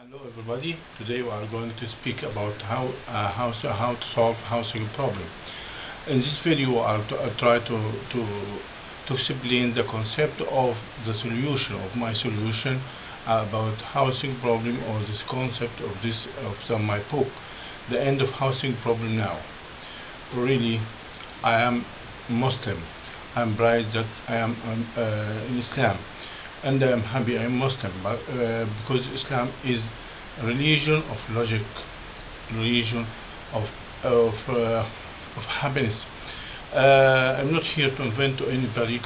Hello everybody. Today we are going to speak about how to solve housing problem. In this video, I'll try to explain the concept of the solution of my solution about housing problem, or this concept of my book, The End of Housing Problem Now. Really, I am Muslim. I'm proud that I am in Islam, and I'm happy I'm Muslim, but because Islam is a religion of logic, religion of of, uh, of happiness. I'm not here to invent to anybody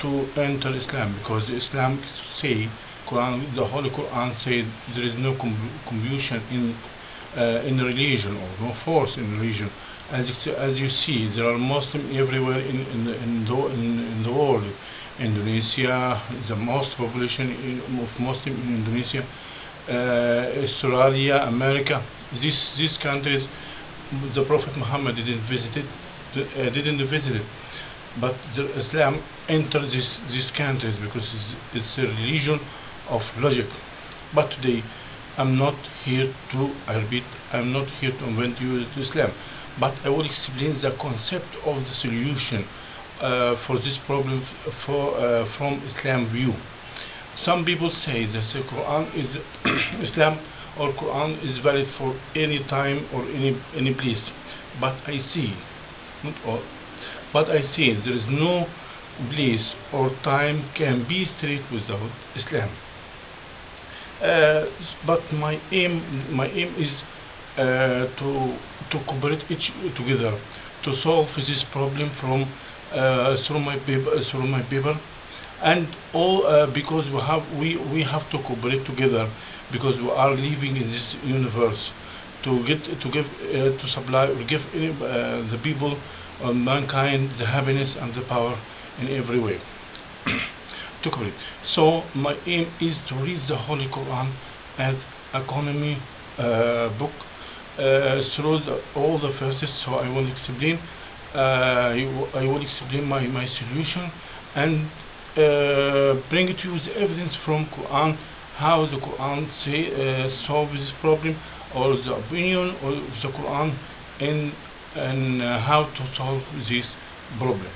to enter Islam, because Islam say Quran, the Holy Quran said there is no confusion in religion, or no force in religion. As you see, there are Muslims everywhere in the world. Indonesia, the most population of Muslim in Indonesia, Australia, America. These countries, the Prophet Muhammad didn't visit it, but Islam entered these countries because it's a religion of logic. But today, I'm not here to, I repeat, I'm not here to invent you Islam, but I will explain the concept of the solution for this problem from Islam view. Some people say that the Quran is Islam or Quran is valid for any time or any place, but I see, not all, but I see there is no place or time can be straight without Islam. But my aim is to cooperate each together to solve this problem from through my paper, and all because we have to cooperate together, because we are living in this universe to give to supply or give the people, mankind, the happiness and the power in every way. To cooperate. So my aim is to read the Holy Quran as economy book through all the verses. So I will explain. I will explain my solution, and bring it to you the evidence from Quran, how the Quran solves this problem, or the opinion of the Quran in and how to solve this problem.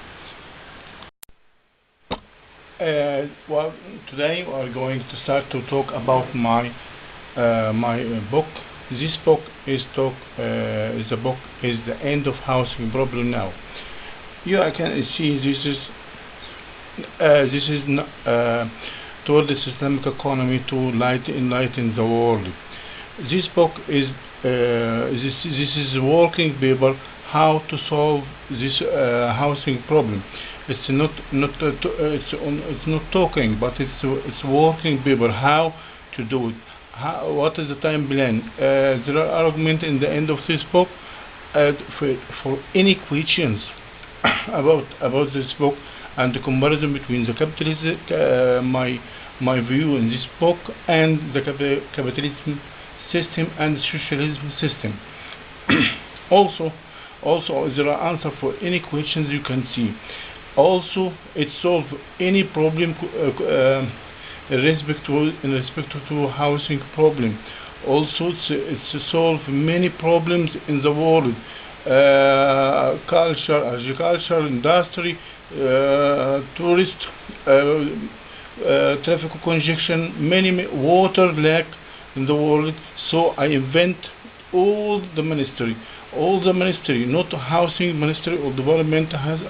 Well, today we are going to start to talk about my book. This book is The End of Housing Problem Now. You can see this is toward the Islamic economy to enlighten the world. This book is this is a working paper how to solve this housing problem. It's not talking, but it's working paper how to do it. What is the time plan? There are arguments in the end of this book for any questions about this book, and the comparison between the capitalism, my view in this book, and the capitalism system and socialism system. also there are answers for any questions you can see. Also, it solves any problem in respect to housing problem. Also, it's solve many problems in the world, culture, agriculture, industry, tourist, traffic congestion, many water lack in the world. So I invent all the ministry, not housing ministry or development has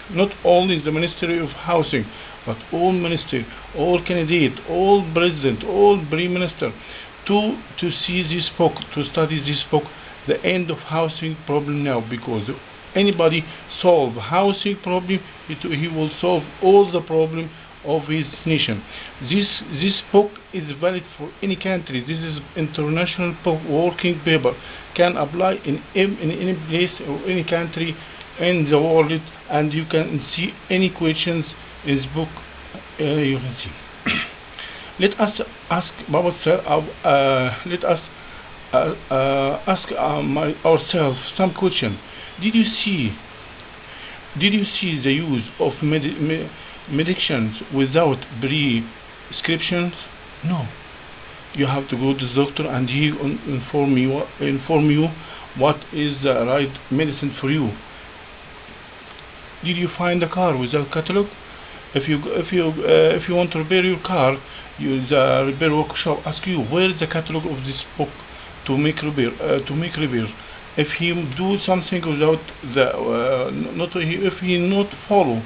not only the Ministry of Housing, but all ministry, all candidate, all president, all prime minister, to see this book, to study this book, The End of Housing Problem Now, because anybody solve housing problem, he will solve all the problem of his nation. This book is valid for any country. This is international book, working paper, can apply in any place or any country in the world, and you can see any questions in this book. You can see. Let us ask let us ask ourselves some question. Did you see the use of medicines without prescriptions? No. You have to go to the doctor and he inform you what is the right medicine for you. Did you find a car without catalog? If you want to repair your car, the repair workshop ask you where is the catalog of this book to make repair. If he do something without if he not follow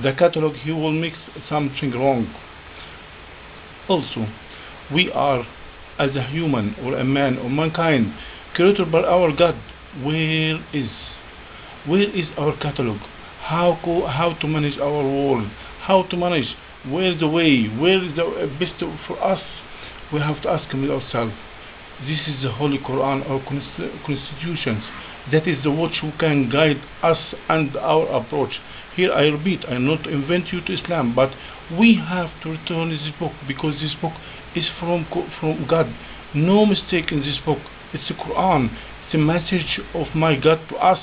the catalog, he will make something wrong. Also, we are, as a human or a man or mankind, created by our God. Where is our catalog? How to manage our world? How to manage? Where's the way? Where is the best for us? We have to ask him ourselves. This is the Holy Quran, our constitutions. That is the watch who can guide us and our approach. Here I repeat, I not invent you to Islam, but we have to return this book, because this book is from God. No mistake in this book. It's the Quran. It's a message of my God to us,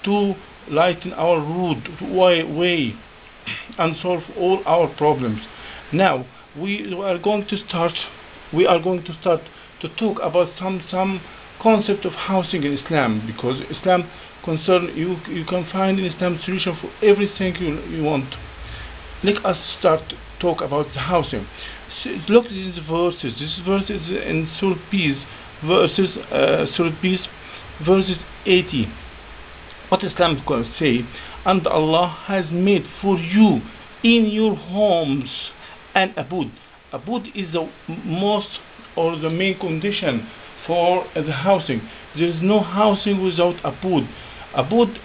to lighten our road, way, and solve all our problems. Now we are going to start to talk about some concept of housing in Islam, because Islam concern you can find in Islam solution for everything you want. Let us start to talk about the housing. Look at these verses. This verse is in Surah Peace, verses 80. What Islam is going to say? And Allah has made for you in your homes an abode. Abode is the most or the main condition for the housing. There is no housing without abode. Abode,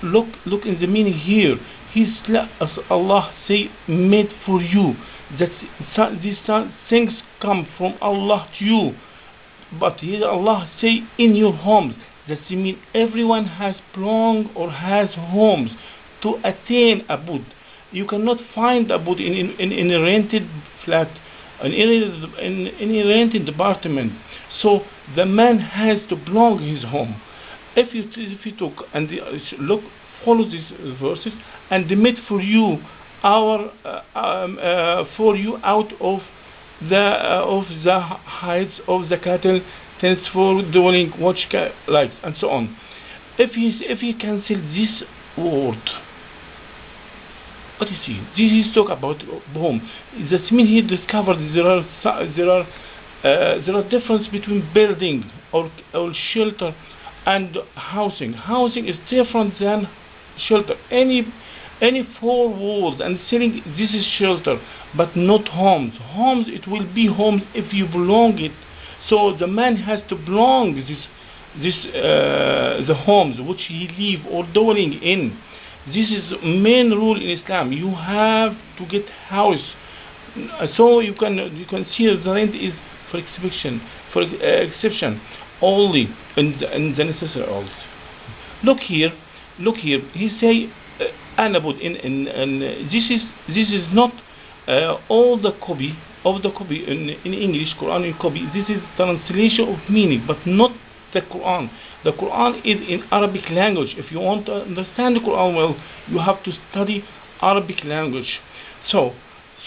look in the meaning here. Allah say made for you. That these things come from Allah to you. But here Allah say in your homes. That means everyone has belong or has homes to attain abode. You cannot find abode in a rented flat, in any rented apartment. So the man has to belong his home. If you talk and follow these verses, and they made for you out of the heights of the cattle, tents for dwelling, watch lights, and so on. If he cancel this word, what you see? This is talk about home. That means he discovered there are difference between building or shelter and housing. Housing is different than shelter. Any four walls and ceiling, this is shelter, but not homes. Homes, it will be homes if you belong it. So the man has to belong the homes which he live or dwelling in. This is main rule in Islam. You have to get house. So you can see the rent is for exception only in the necessary also. Look here. He say anabud in this is not all the copy of the copy in English Quran in copy. This is translation of meaning, but not the Quran. The Quran is in Arabic language. If you want to understand the Quran well, you have to study Arabic language. So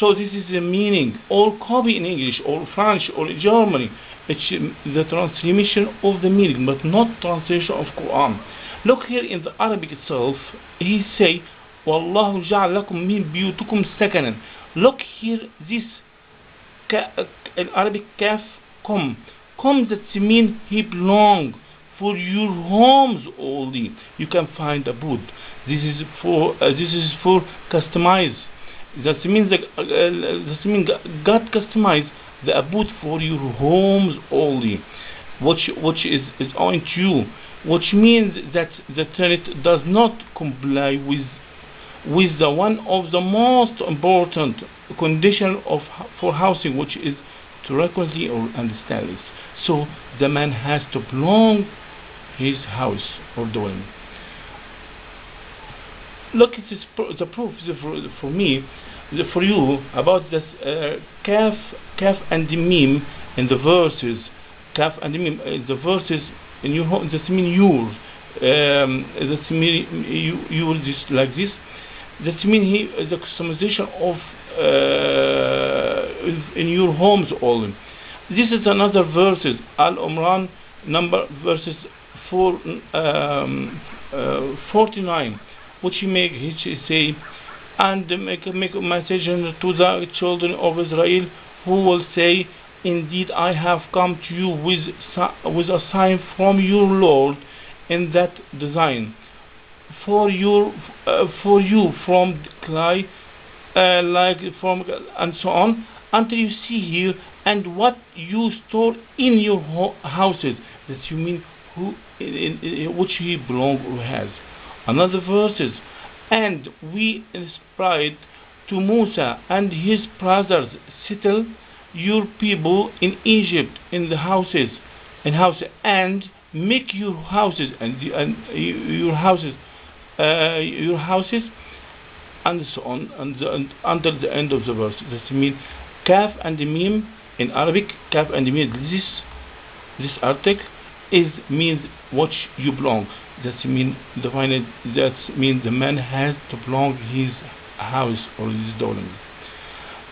this is the meaning. All copy in English or French or Germany, it's the translation of the meaning, but not translation of Quran. Look here in the Arabic itself. He say, "Wallahu ja'al lakum min biyutikum sakanan." Look here, this in Arabic kaf kom that mean he belong for your homes only. You can find abode. This is for customize. That means God customize the abode for your homes only, which is on to you. Which means that the tenant does not comply with the one of the most important condition for housing, which is to reconcile or understand this. So the man has to belong his house or dwelling. Look at this, the proof for me, for you about this kaf and the meme in the verses. Kaf and the meme, the verses in your home. That mean yours. That mean you just like this. That mean the customization of in your homes only. This is another verses, Al-Imran number verses 49, which he say, and make a message to the children of Israel, who will say, indeed I have come to you with a sign from your Lord, in that design for you from clay, like from and so on, until you see here, and what you store in your houses, that you mean who in which he belong or has. Another verses, and we inspired to Musa and his brothers, settle your people in Egypt in the houses, and make your houses and your houses, and so on, and until the end of the verse. That means kaf and mim in Arabic. Kaf and mim, this article is means what you belong. That means the man has to belong his house or his dwelling.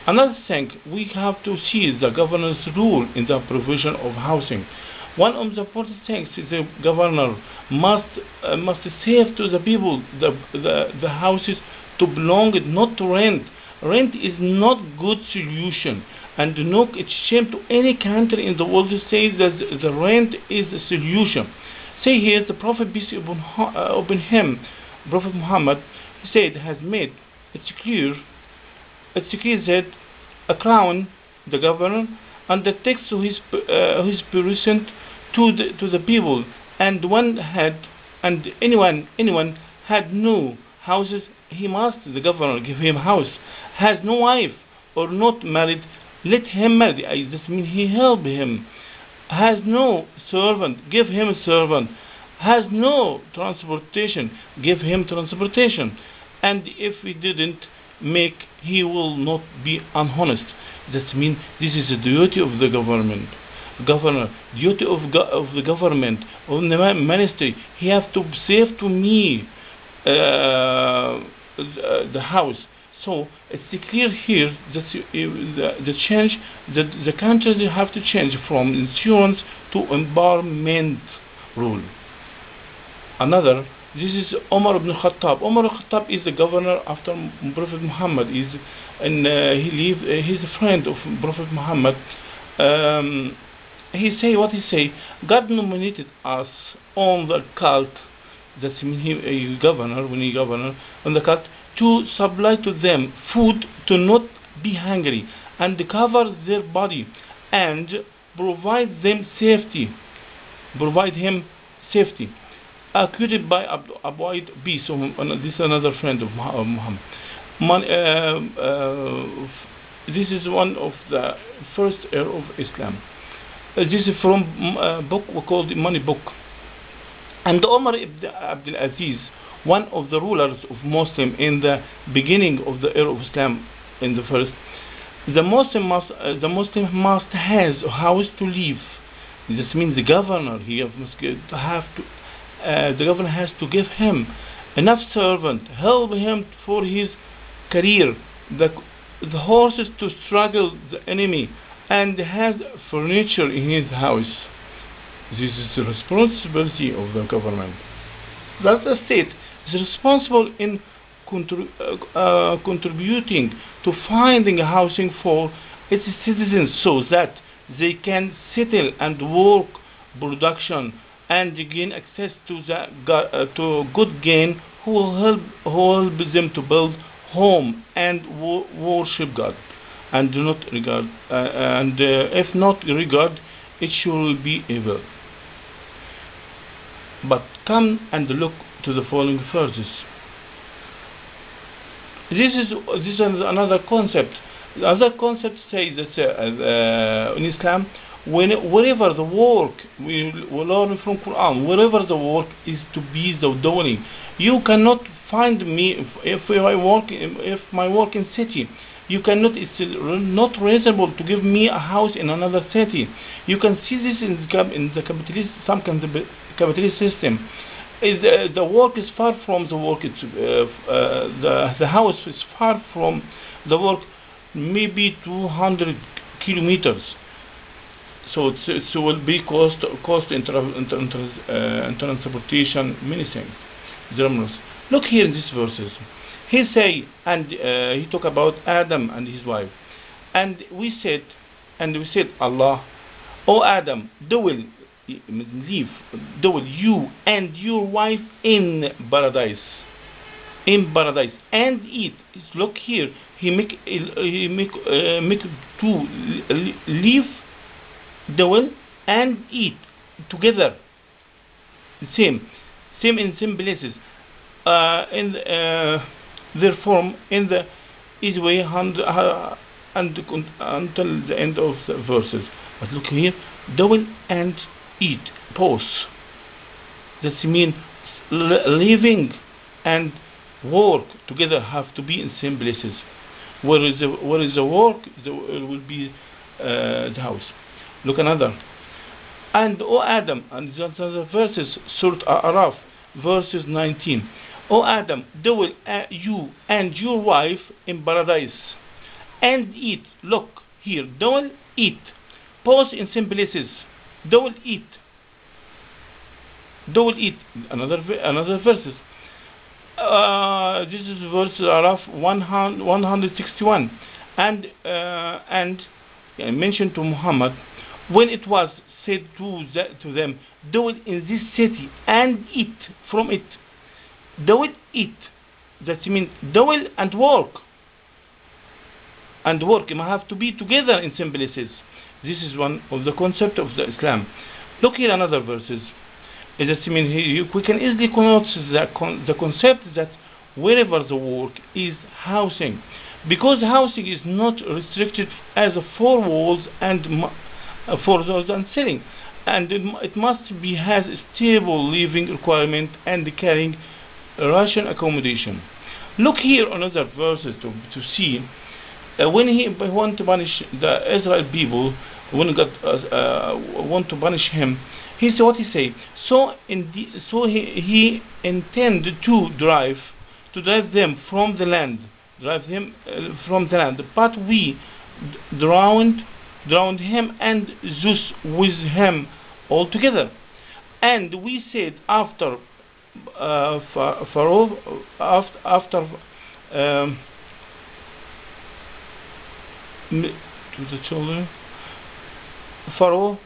Another thing, we have to see the governor's rule in the provision of housing. One of the important things is the governor must save to the people the houses to belong, not to rent. Rent is not good solution, and no shame to any country in the world to say that the rent is the solution. Say here the Prophet, peace be upon him, Prophet Muhammad, he said, has made it's clear that a crown, the governor, undertakes to his present to the people, and one had, and anyone had no houses, he must, the governor, give him house. Has no wife or not married, let him marry. This means he help him. Has no servant, give him a servant. Has no transportation, give him transportation. And if he didn't make, he will not be honest. That means this is the duty of the government. Governor, duty of the government, of the ministry. He has to save to me the house. So it's clear here that the change, that the countries have to change from insurance to empowerment rule. Another, this is Omar ibn Khattab. Omar ibn Khattab is the governor after Prophet Muhammad. He's a friend of Prophet Muhammad. He say, God nominated us on the cult. That's mean he governor, when he governor on the cult, to supply to them food, to not be hungry, and cover their body, and provide them safety. Provide him safety. Accused by Abu Peace, this is another friend of Muhammad. This is one of the first era of Islam. This is from a book called the Money Book. And Omar ibn Abdul Aziz, one of the rulers of Muslim in the beginning of the era of Islam, in the first, the Muslim must has a house to live. This means the governor the governor has to give him enough servant, help him for his career, the horses to struggle the enemy, and has furniture in his house. This is the responsibility of the government. That the state is responsible in contributing to finding housing for its citizens, so that they can settle and work production and gain access to good gain, who will help them to build home and worship God, and do not regard if not regard, it shall be evil. But come and look to the following verses. This is another concept. The other concept says that in Islam, wherever the work, we learn from Quran, wherever the work is to be the dwelling. You cannot find me if my work in city. You cannot. It's not reasonable to give me a house in another city. You can see this in the capitalist system. The work is far from the work. The house is far from the work. maybe 200 kilometers. So it will be cost in transportation, many things. Look here in these verses. He say, and he talk about Adam and his wife, and we said, Allah, O Adam, dwell you and your wife in paradise, and eat. Look here, he make two live, dwell and eat together. Same in same places. In their form in the easy way until the end of the verses. But look here, dwell and eat, pause. That means living and work together have to be in same places. Where is the work, there will be the house. Look another. And O Adam, and the verses, Surah Al-Araf, verses 19. O Adam, dwell you and your wife in paradise, and eat. Look here, dwell, eat. Pause in some places. Dwell, eat. Dwell, eat. Another verses. This is verse Araf 161, and mentioned to Muhammad when it was said to them, dwell in this city and eat from it. Dwell, eat. That means dwell and work. And work have to be together in some places. This is one of the concept of the Islam. Look here another verses. That means we can easily connote the concept that wherever the work is housing, because housing is not restricted as a four walls and for those and selling, and it must be has a stable living requirement and carrying ration accommodation. Look here another verses to see when he want to punish the Israel people, when God want to punish him, he said what he say. So he intended to drive them from the land, but we drowned him and Zeus with him altogether. And we said after Pharaoh, to the children, Pharaoh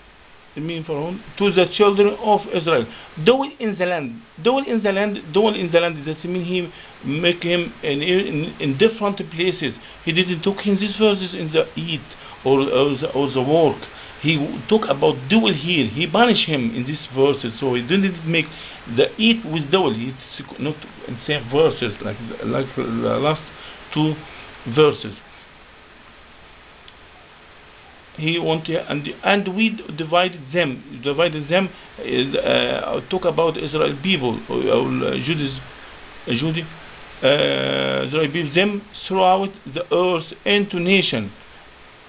to the children of Israel, dwell in the land. That means he make him in different places. He didn't talk in these verses in the eat or the work. He talk about dwell here. He banished him in these verses, so he didn't make the eat with dwell. It's not in same verses like the last two verses. He wanted, and we divided them. Talk about Israel people, Israel people, them throughout the earth into nation.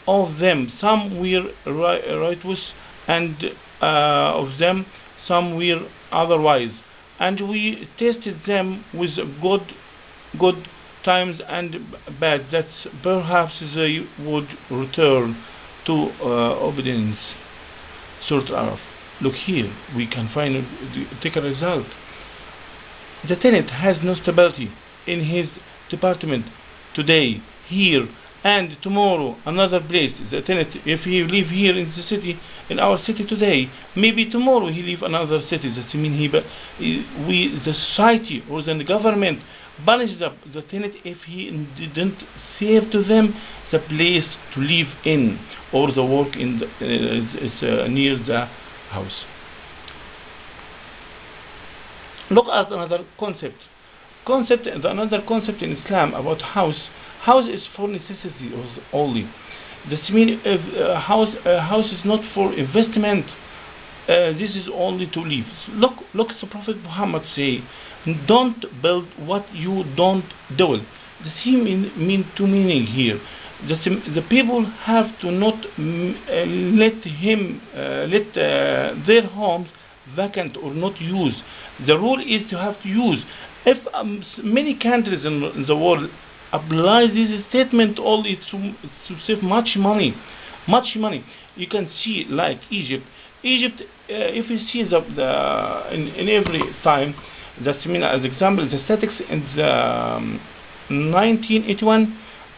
Of them, some were righteous, and of them, some were otherwise. And we tested them with good times and bad, that perhaps they would return to obedience. Surah Al-Araf. Look here, we can take a result. The tenant has no stability in his department today, here, and tomorrow another place. The tenant, if he live here in the city, in our city today, maybe tomorrow he live another city. That means the society or the government punish the tenant if he didn't save to them the place to live in or the work in near the house. Look at another concept. Another concept in Islam about house. House is for necessity only. That means a house is not for investment. This is only to live. Look, the Prophet Muhammad say, don't build what you don't dwell. The same mean two meaning here. The people have to not let their homes vacant or not used. The rule is to have to use. If many countries in the world apply this statement only to save much money, much money. You can see like Egypt, if you see in every time, that's mean as example the statistics in the 1981,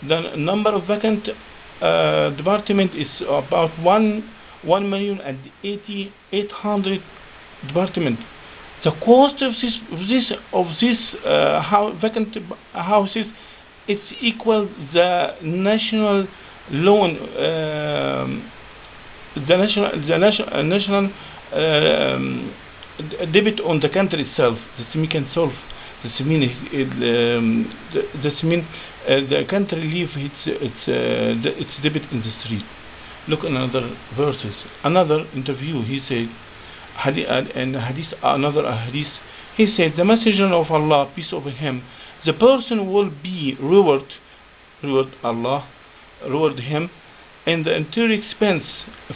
the number of vacant department is about 1,080,800 department. The cost of this vacant houses, it's equal the national loan, national debit on the country itself. That mean can solve. That mean the country leave its debit in the street. Look another verses, another interview. He said, another hadith. He said, the messenger of Allah, peace over him, the person will be reward Allah, reward him, and the entire expense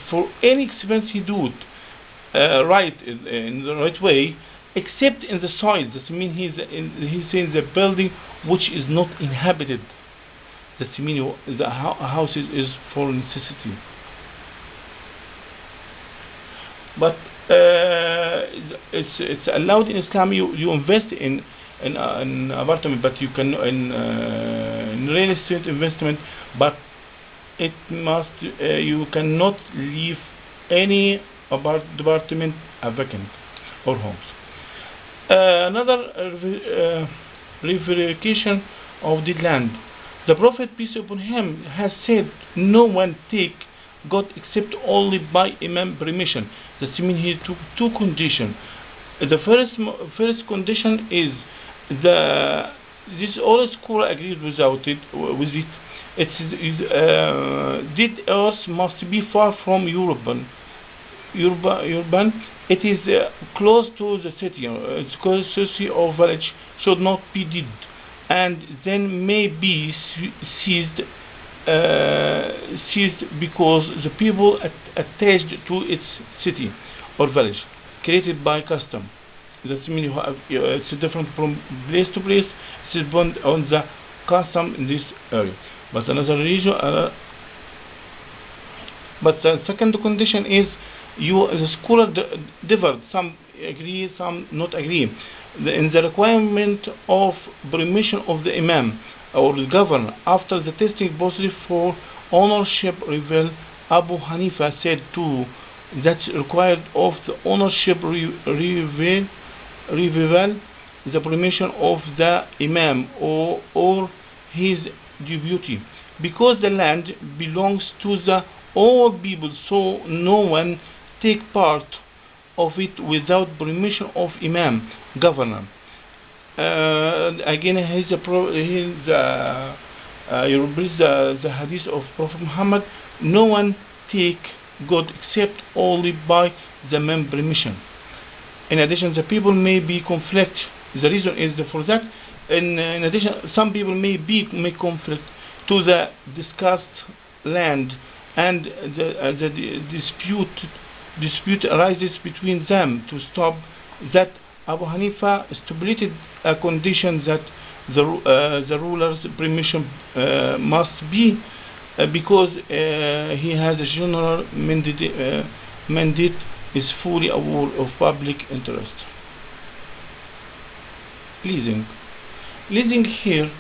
for any expense he do it right in the right way, except in the side. That means he's in the building which is not inhabited. That means the house is for necessity. But it's allowed in Islam. You invest in an apartment, but you can in real estate investment, but it must you cannot leave any department vacant or homes. Another revocation of the land. The Prophet, peace upon him, has said, no one take God except only by Imam permission. That means he took two conditions. The first condition is this all school agreed with it. This earth must be far from urban. It is close to the city. Its close city or village should not be dead, and then may be seized because the people attached to its city or village created by custom. That means it's different from place to place. It's depend on the custom in this area. But another region. But the second condition is the scholar differed. Some agree, some not agree. In the requirement of permission of the imam or the governor after the testing positive for ownership reveal, Abu Hanifa said too that's required of the ownership reveal the permission of the imam or his deputy, because the land belongs to the all people, so no one take part of it without permission of imam, governor. Again, you replace the hadith of Prophet Muhammad, no one take God except only by the imam permission. In addition, the people may be conflict. The reason is for that. In addition, some people may conflict to the discussed land, and the dispute arises between them. To stop that, Abu Hanifa stipulated a condition that the ruler's permission must be because he has a general mandate is fully aware of public interest. Leasing here,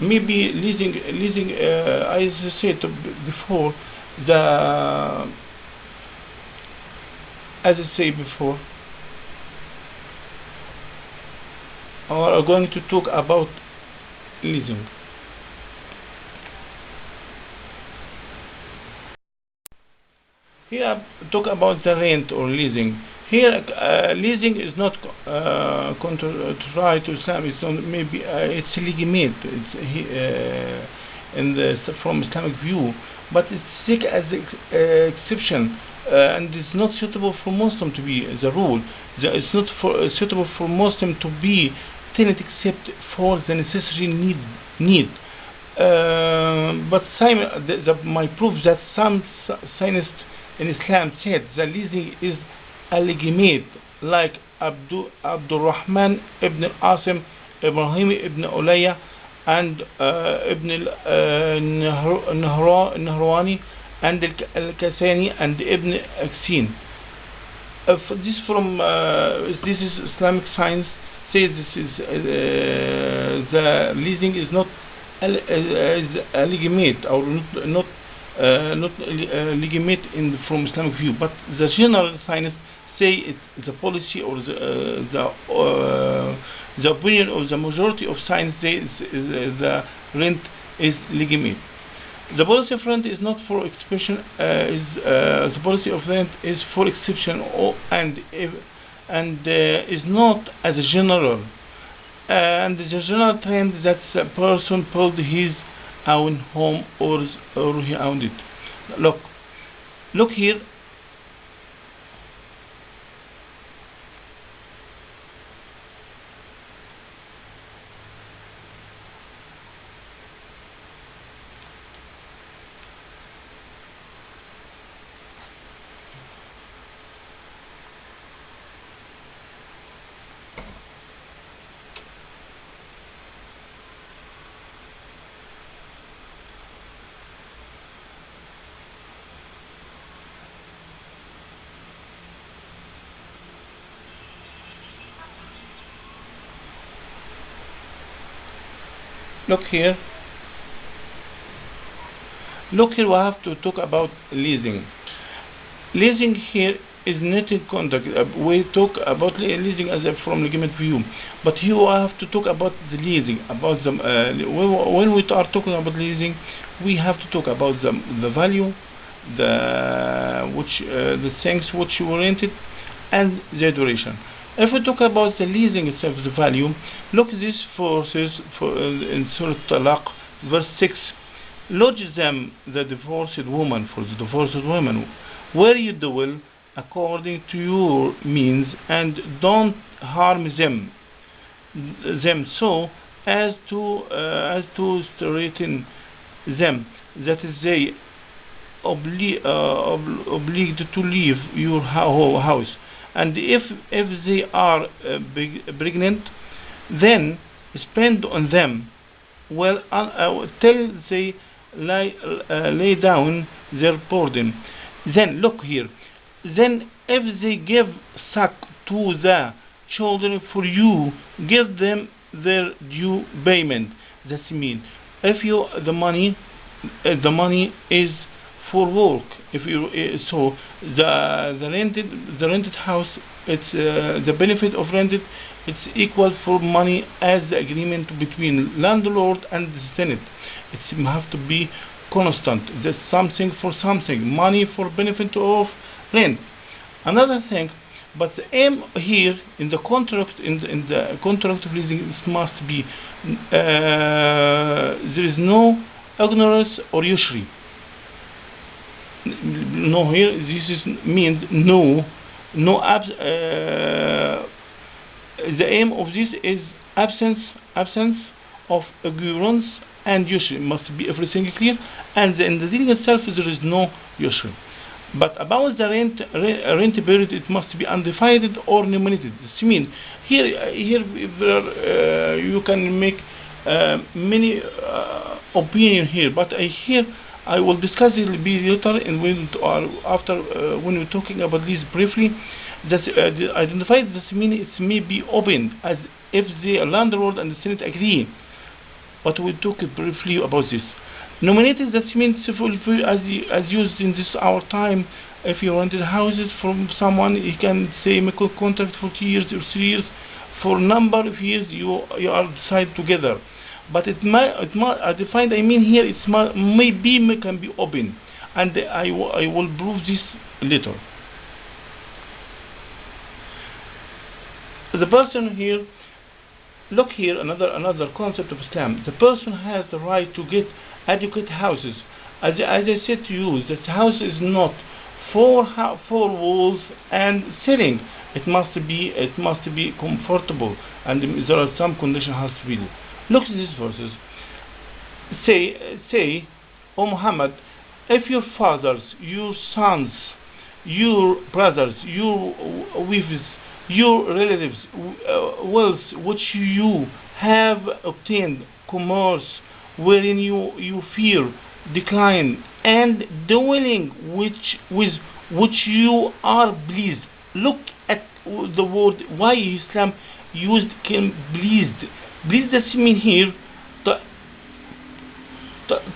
maybe leasing as I said before, we are going to talk about leasing. Here talk about the rent or leasing. Here leasing is not contrary to Islam. It's not, maybe it's legitimate. It's from Islamic view, but it's taken as exception, and it's not suitable for Muslim to be the rule. It's not suitable for Muslim to be tenant except for the necessary need. But my proof that some scientists in Islam said the leasing is legitimate, like Abdul Rahman ibn Asim, Ibrahim ibn Ulayya, and Ibn al-Nahrawani and al-Kasani and Ibn Aksin. This from this is Islamic science says this is the leasing is not legitimate or not legitimate in from Islamic view, but the general science say it's the policy or the opinion of the majority of science says the rent is legitimate. The policy of rent is not for exception. The policy of rent is for exception and is not as a general. And the general trend that a person build his own home or he owned it. Look here. Look here, we have to talk about leasing. Leasing here is net contract. We talk about leasing as a from legitimate view, but here we have to talk about the leasing. About the when we are talking about leasing, we have to talk about the value, the things which you rented, and the duration. If we talk about the leasing itself, the value, look at these forces in Surah Talaq, verse 6. Lodge them, the divorced woman, for the divorced woman, where you dwell, according to your means, and don't harm them so as to straighten them, that is, they obliged to leave your house. And if they are pregnant, then spend on them well till they lay down their burden. Then look here. Then if they give suck to the children for you, give them their due payment. That means if you the money is for work. If you so the rented house, it's the benefit of rented, it's equal for money as the agreement between landlord and the tenant. It have to be constant. That's something for something, money for benefit of rent. Another thing, but the aim here in the contract the contract of leasing, it must be there is no ignorance or usury. No, here this is means the aim of this is absence of ignorance and usury. Must be everything clear, and in the dealing itself there is no usury. But about the rent period, it must be undivided or nominated. This means here you can make many opinion here, but I will discuss it later and when we're talking about this briefly. That identified, this means it may be open as if the landlord and the tenant agree. But we'll talk briefly about this. Nominated, that means as used in this our time. If you rented houses from someone, you can say make a contract for 2 years or 3 years. For number of years you are decided together. But it might defined. I mean here it can be open, and I will prove this later. The person here, look here, another concept of Islam. The person has the right to get adequate houses. As I said to you, that house is not four walls and ceiling. It must be comfortable, and there are some conditions has to be. Look at these verses. Say, O Muhammad, if your fathers, your sons, your brothers, your wives, your relatives, wealth which you have obtained, commerce wherein you fear decline, and dwelling with which you are pleased. Look at the word why Islam used term pleased. Pleased does mean here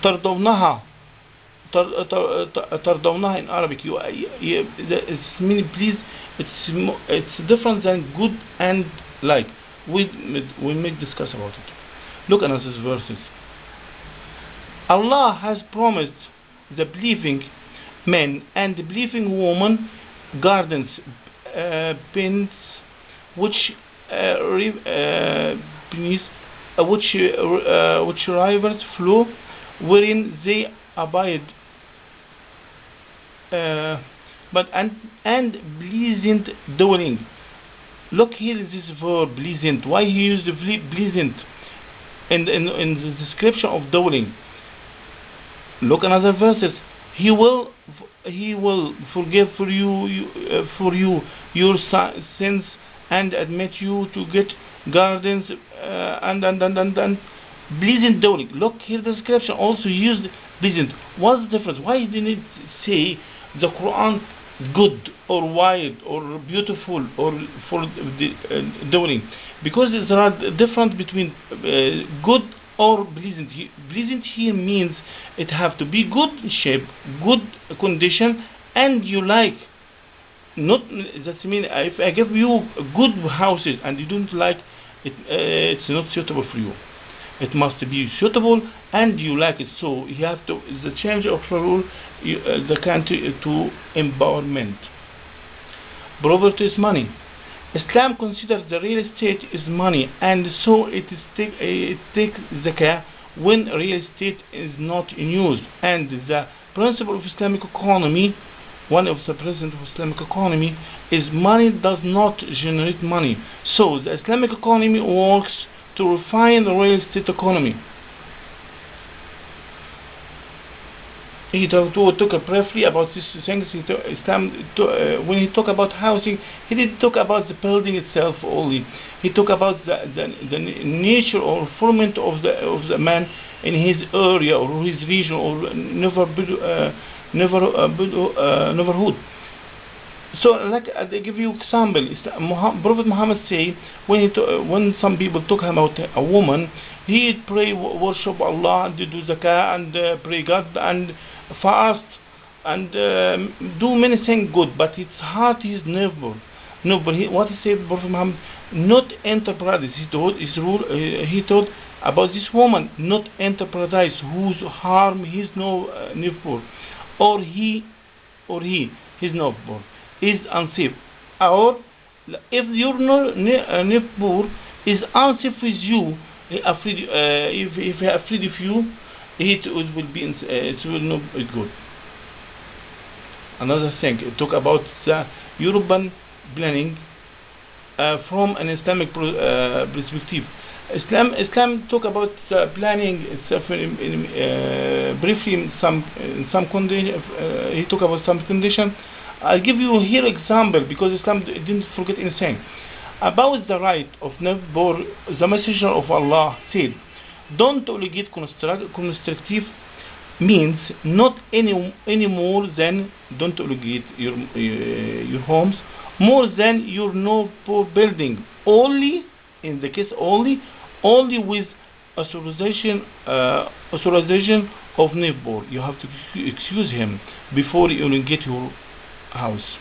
ترضونها ترضونها in Arabic. It's mean please. It's different than good and like. We may discuss about it. Look at these verses. Allah has promised the believing men and the believing women gardens, pens, which which rivers flow, wherein they abide, but and pleasant dwelling. Look here this verb pleasant. Why he used the pleasant in the description of dwelling? Look another verses. He will forgive for you your sins and admit you to get gardens, and pleasant dwelling. Look here the description also used pleasant. What's the difference? Why didn't it say the Quran good or wide or beautiful or for the dwelling? Because there are difference between good or pleasant. Pleasant here means it have to be good shape, good condition, and you like. Not that mean if I give you good houses and you don't like it, it's not suitable for you. It must be suitable and you like it. So you have to the change of rule, the country to empowerment. Property is money. Islam considers the real estate is money, and so it takes zakah when real estate is not in use. And the principle of Islamic economy, one of the principles of Islamic economy, is money does not generate money. So the Islamic economy works to refine the real estate economy. He talked briefly about these things. When he talked about housing, he didn't talk about the building itself only. He talked about the nature or format of the man in his area or his region or neighborhood. So, like I give you example. Prophet Muhammad say when some people talk about a woman, he pray, worship Allah, and do zakah and pray God and fast and do many things good, but his heart is never. What he said, Prophet Muhammad, not enter paradise. He told his rule. He told about this woman, not enter paradise, whose harm his neighbor, or his neighbor is unsafe, or if your neighbor is unsafe with you, afraid, if he afraid of you, it will be it will not be good. Another thing, talk about the urban planning from an Islamic perspective. Islam talk about planning itself briefly in some condition. He talk about some condition. I'll give you here example because Islam didn't forget anything about the right of neighbor. The Messenger of Allah said, "Don't obligate constructive means not any more than don't obligate your homes more than your neighbor building. Only in the case only with authorization of neighbor. You have to excuse him before you get your house."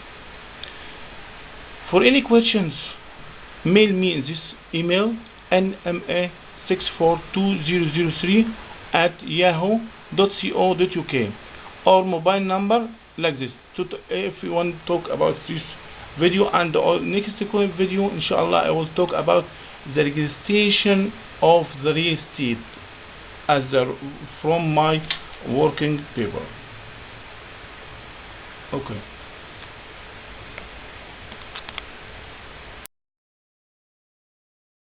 For any questions, mail me in this email nma6420003@yahoo.co.uk, or mobile number like this. If you want to talk about this video and the next video, inshallah I will talk about the registration of the real estate as from my working paper. Okay.